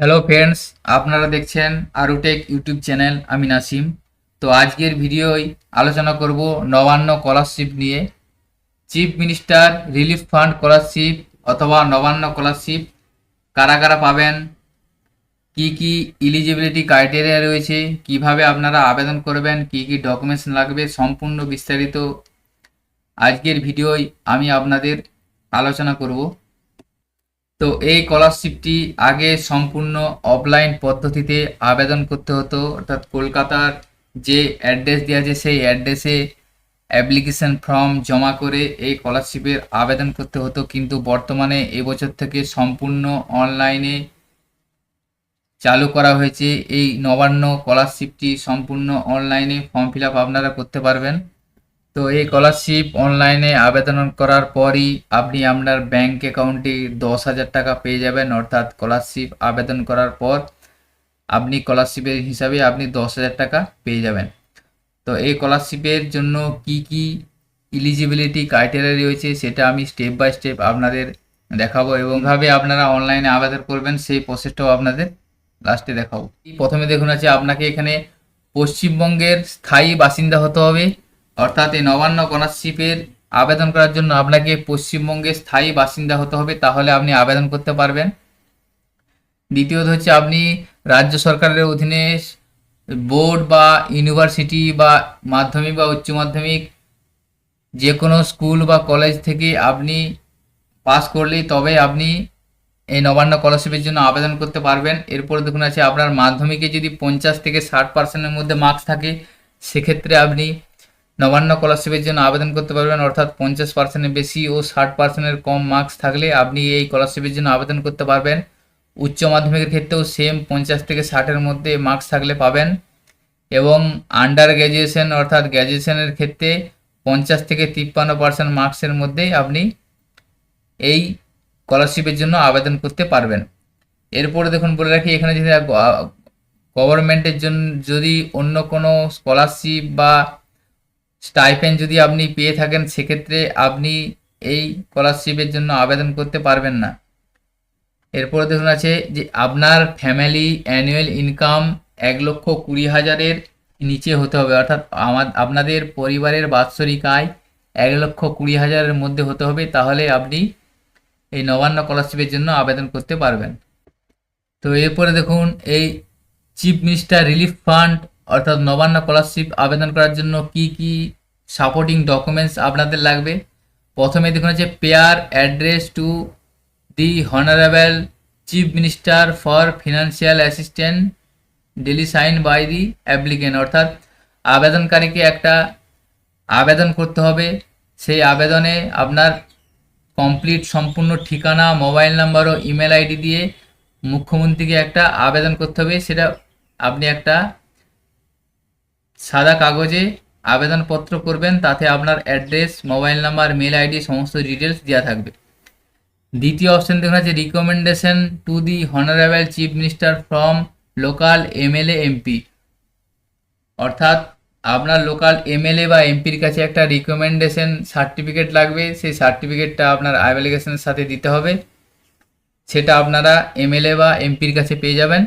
Hello friends, আপনারা দেখছেন আরুটেক YouTube channel. আমি নাসিম। তো আজকের ভিডিওয় আলোচনা করব নবান্ন স্কলারশিপ নিয়ে। Chief minister relief fund scholarship অথবা নবান্ন স্কলারশিপ কারা কারা পাবেন, কি কি এলিজিবিলিটি ক্রাইটেরিয়া রয়েছে, কিভাবে আপনারা আবেদন করবেন, কি কি ডকুমেন্টস লাগবে, সম্পূর্ণ বিস্তারিত আজকের ভিডিওয় আমি আপনাদের আলোচনা করব। তো এই স্কলারশিপটি আগে সম্পূর্ণ অফলাইন পদ্ধতিতে আবেদন করতে হতো, অর্থাৎ কলকাতার যে অ্যাড্রেস দেওয়া আছে সেই অ্যাড্রেসে অ্যাপ্লিকেশন ফর্ম জমা করে এই স্কলারশিপের আবেদন করতে হতো। কিন্তু বর্তমানে এবছর থেকে সম্পূর্ণ অনলাইনে চালু করা হয়েছে। এই নবান্ন স্কলারশিপটি সম্পূর্ণ অনলাইনে ফর্ম ফিল আপ আপনারা করতে পারবেন। তো এই স্কলারশিপ অনলাইনে আবেদন করার পরই আপনি আপনার ব্যাংক অ্যাকাউন্টে 10,000 টাকা পেয়ে যাবেন। অর্থাৎ স্কলারশিপ আবেদন করার পর আপনি স্কলারশিপের হিসাবে আপনি 10,000 টাকা পেয়ে যাবেন। তো এই স্কলারশিপের জন্য কি কি এলিজিবিলিটি ক্রাইটেরিয়া রয়েছে সেটা আমি স্টেপ বাই স্টেপ আপনাদের দেখাবো, এবং ভাবে আপনারা অনলাইনে আবেদন করবেন সেই প্রসেসটাও আপনাদের লাস্টে দেখাবো। প্রথমে দেখুন আছে, আপনাকে এখানে পশ্চিমবঙ্গের স্থায়ী বাসিন্দা হতে হবে। অর্থাৎ এই নবান্ন স্কলারশিপের আবেদন করার জন্য আপনাকে পশ্চিমবঙ্গের স্থায়ী বাসিন্দা হতে হবে, তাহলে আপনি আবেদন করতে পারবেন। দ্বিতীয়ত হচ্ছে, আপনি রাজ্য সরকারের অধীনে বোর্ড বা ইউনিভার্সিটি বা মাধ্যমিক বা উচ্চ মাধ্যমিক যে কোনো স্কুল বা কলেজ থেকে আপনি পাস করলেই তবে আপনি এই নবান্ন স্কলারশিপের জন্য আবেদন করতে পারবেন। এরপরে দেখুন আছে, আপনার মাধ্যমিকে যদি 50 থেকে 60% মধ্যে মার্কস থাকে সেক্ষেত্রে আপনি নবান্ন স্কলারশিপের জন্য আবেদন করতে পারবেন। অর্থাৎ 50%-এর বেশি ও 60%-এর কম মার্কস থাকলে আপনি এই স্কলারশিপের জন্য আবেদন করতে পারবেন। উচ্চ মাধ্যমিকের ক্ষেত্রেও সেম 50 থেকে 60-এর মধ্যে মার্কস থাকলে পাবেন। এবং আন্ডার গ্র্যাজুয়েশন অর্থাৎ গ্র্যাজুয়েশনের ক্ষেত্রে 50 থেকে 53% মার্কসের মধ্যেই আপনি এই স্কলারশিপের জন্য আবেদন করতে পারবেন। এরপরে দেখুন বলে রাখি, এখানে যদি গভর্নমেন্টের জন্য যদি অন্য কোনো স্কলারশিপ বা স্টাইপেন্ড যদি আপনি পেয়ে থাকেন সেক্ষেত্রে আপনি এই স্কলারশিপের জন্য আবেদন করতে পারবেন না। এরপরে দেখুন আছে যে আপনার ফ্যামিলি অ্যানুয়াল ইনকাম 1,20,000-এর নিচে হতে হবে। অর্থাৎ আপনাদের পরিবারের বাৎসরিক আয় 1,20,000-এর মধ্যে হতে হবে, তাহলে আপনি এই নবান্ন স্কলারশিপের জন্য আবেদন করতে পারবেন। তো এরপরে দেখুন, এই চিফ মিনিস্টার রিলিফ ফান্ড অর্থাৎ নবান্ন স্কলারশিপ আবেদন করার জন্য কি কি সাপোর্টিং ডকুমেন্টস আপনাদের লাগবে। প্রথমে দেখুন আছে, prayer address to the honourable chief minister for financial assistant duly sign by the applicant. অর্থাৎ আবেদনকারীকে একটা আবেদন করতে হবে, সেই আবেদনে আপনার কমপ্লিট সম্পূর্ণ ঠিকানা, মোবাইল নাম্বার ও ইমেল আইডি দিয়ে মুখ্যমন্ত্রীকে একটা আবেদন করতে হবে। সেটা আপনি একটা সাদা কাগজে আবেদনপত্র করবেন, তাতে আপনার address, mobile number, mail ID সমস্ত ডিটেলস দেওয়া থাকবে। দ্বিতীয় অপশন দেখুন আছে, recommendation to the honourable chief minister from local MLA MP. অর্থাৎ আপনার লোকাল এমএলএ বা এমপির কাছে একটা রিকমেন্ডেশন সার্টিফিকেট লাগবে, সেই সার্টিফিকেটটা আপনার অ্যাপ্লিকেশনের সাথে দিতে হবে। সেটা আপনারা এমএলএ বা এমপির কাছে পেয়ে যাবেন।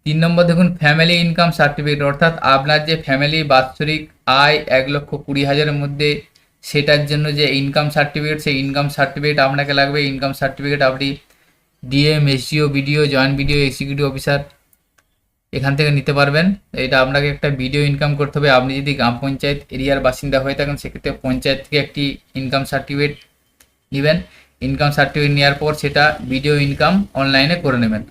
3 নম্বর দেখুন, ফ্যামিলি ইনকাম সার্টিফিকেট। অর্থাৎ আপনার যে ফ্যামিলি বাৎসরিক আয় 1,20,000-এর মধ্যে, সেটার জন্য যে ইনকাম সার্টিফিকেট, সেই ইনকাম সার্টিফিকেট আপনাকে লাগবে। ইনকাম সার্টিফিকেট আপনি DM, SDO, BDO, joint BDO, executive officer এখান থেকে নিতে পারবেন। এটা আপনাকে একটা ভিডিও ইনকাম করতে হবে। আপনি যদি গ্রাম পঞ্চায়েত এরিয়ার বাসিন্দা হয়ে থাকেন সেক্ষেত্রে পঞ্চায়েত থেকে একটি ইনকাম সার্টিফিকেট নেবেন। ইনকাম সার্টিফিকেট নেওয়ার পর সেটা ভিডিও ইনকাম অনলাইনে করে নেবেন।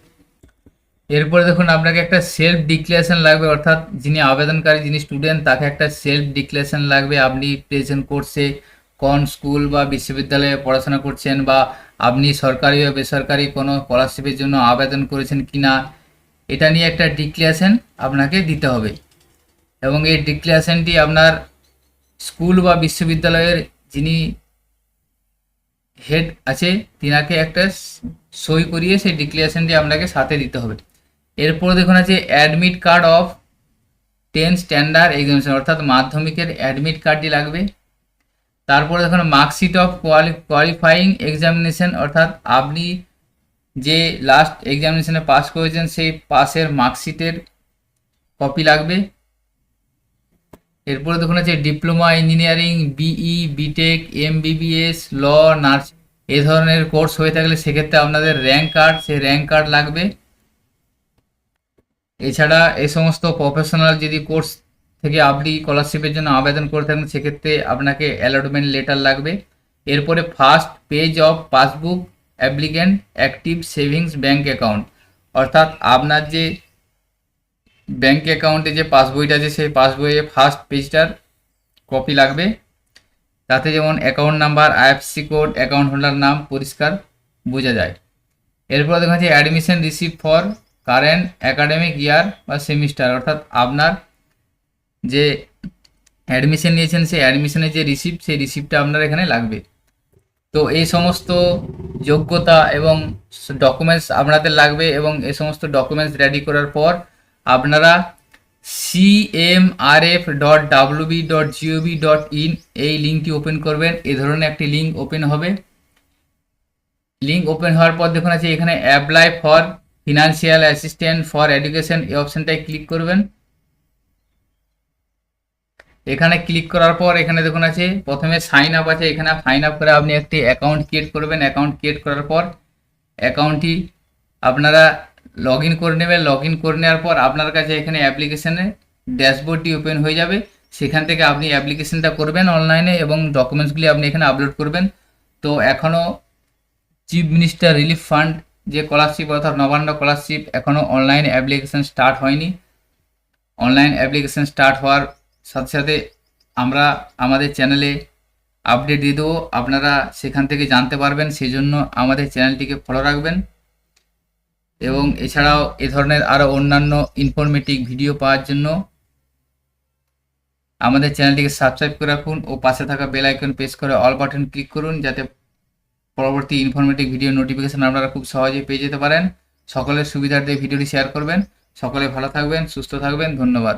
এরপরে দেখুন, আপনাকে একটা সেলফ ডিক্লারেশন লাগবে। অর্থাৎ যিনি আবেদনকারী, যিনি স্টুডেন্ট, তাকে একটা সেলফ ডিক্লারেশন লাগবে। আপনি প্রেজেন্ট কোর্সে কোন স্কুল বা বিশ্ববিদ্যালয়ে পড়াশোনা করছেন, বা আপনি সরকারি বা বেসরকারি কোনো স্কলারশিপের জন্য আবেদন করেছেন কি না, এটা নিয়ে একটা ডিক্লারেশন আপনাকে দিতে হবে। এবং এই ডিক্লারেশনটি আপনার স্কুল বা বিশ্ববিদ্যালয়ের যিনি হেড আছে তিনাকে একটা সই করিয়ে সেই ডিক্লারেশনটি আপনাকে সাথে দিতে হবে। এরপর দেখুন আছে, admit card of 10 standard examination. অর্থাৎ মাধ্যমিকের অ্যাডমিট কার্ডটি লাগবে। তারপরে দেখুন, মার্কশিট অফ কোয়ালিফাইং এক্সামিনেশন। অর্থাৎ আপনি যে লাস্ট এক্সামিনেশনে পাস করেছেন সেই পাসের মার্কশিটের কপি লাগবে। এরপরে দেখুন আছে diploma engineering, BE, B Tech, MBBS, law, nursing এই ধরনের কোর্স হয়ে থাকলে সেক্ষেত্রে আপনাদের র্যাঙ্ক কার্ড, সেই র্যাঙ্ক কার্ড লাগবে। এছাড়া এই সমস্ত প্রফেশনাল যদি কোর্স থেকে আপনি স্কলারশিপের জন্য আবেদন করে থাকেন সেক্ষেত্রে আপনাকে অ্যালটমেন্ট লেটার লাগবে। এরপরে first page of passbook applicant active savings bank account, অর্থাৎ আপনার যে ব্যাঙ্ক অ্যাকাউন্টে যে পাসবইটা আছে সেই পাসবইয়ে ফার্স্ট পেজটার কপি লাগবে, তাতে যেমন account number, IFC code, account holder নাম পরিষ্কার বোঝা যায়। এরপর দেখা যাচ্ছে admission receipt for current academic year বা সেমিস্টার, অর্থাৎ আপনার যে অ্যাডমিশন নিয়েছেন সেই অ্যাডমিশনের যে রিসিপ্ট সেই রিসিপ্টটা আপনার এখানে লাগবে। তো এই সমস্ত যোগ্যতা এবং ডকুমেন্টস আপনাদের লাগবে এবং এই সমস্ত ডকুমেন্টস রেডি করার পর আপনারা cmrf.wb.gov.in এই লিঙ্কটি ওপেন করবেন। এই ধরনের একটি লিঙ্ক ওপেন হবে। লিঙ্ক ওপেন হওয়ার পর দেখুন আছে এখানে apply for financial assistant for education এই অপশানটায় ক্লিক করবেন। এখানে ক্লিক করার পর এখানে দেখুন আছে প্রথমে সাইন আপ আছে, এখানে সাইন আপ করে আপনি একটি অ্যাকাউন্ট ক্রিয়েট করবেন। অ্যাকাউন্ট ক্রিয়েট করার পর অ্যাকাউন্টটি আপনারা লগ ইন করে নেবেন। লগ ইন করে নেওয়ার পর আপনার কাছে এখানে অ্যাপ্লিকেশনের ড্যাশবোর্ডটি ওপেন হয়ে যাবে। সেখান থেকে আপনি অ্যাপ্লিকেশনটা করবেন অনলাইনে এবং ডকুমেন্টসগুলি আপনি এখানে আপলোড করবেন। তো এখনও চিফ মিনিস্টার রিলিফ ফান্ড যে স্কলারশিপ অর্থাৎ নবান্ন স্কলারশিপ এখনও অনলাইন অ্যাপ্লিকেশন স্টার্ট হয়নি। অনলাইন অ্যাপ্লিকেশন স্টার্ট হওয়ার সাথে সাথে আমরা আমাদের চ্যানেলে আপডেট দিয়ে দেবো, আপনারা সেখান থেকে জানতে পারবেন। সেই জন্য আমাদের চ্যানেলটিকে ফলো রাখবেন এবং এছাড়াও এ ধরনের আরও অন্যান্য ইনফরমেটিভ ভিডিও পাওয়ার জন্য আমাদের চ্যানেলটিকে সাবস্ক্রাইব করে রাখুন ও পাশে থাকা বেল আইকন প্রেস করে অল বাটন ক্লিক করুন, যাতে পরবর্তী ইনফরমেটিভ ভিডিও নোটিফিকেশন আপনারা খুব সহজেই পেয়ে যেতে পারেন। সকলের সুবিধার্থে ভিডিওটি শেয়ার করবেন। সকলে ভালো থাকবেন, সুস্থ থাকবেন। ধন্যবাদ।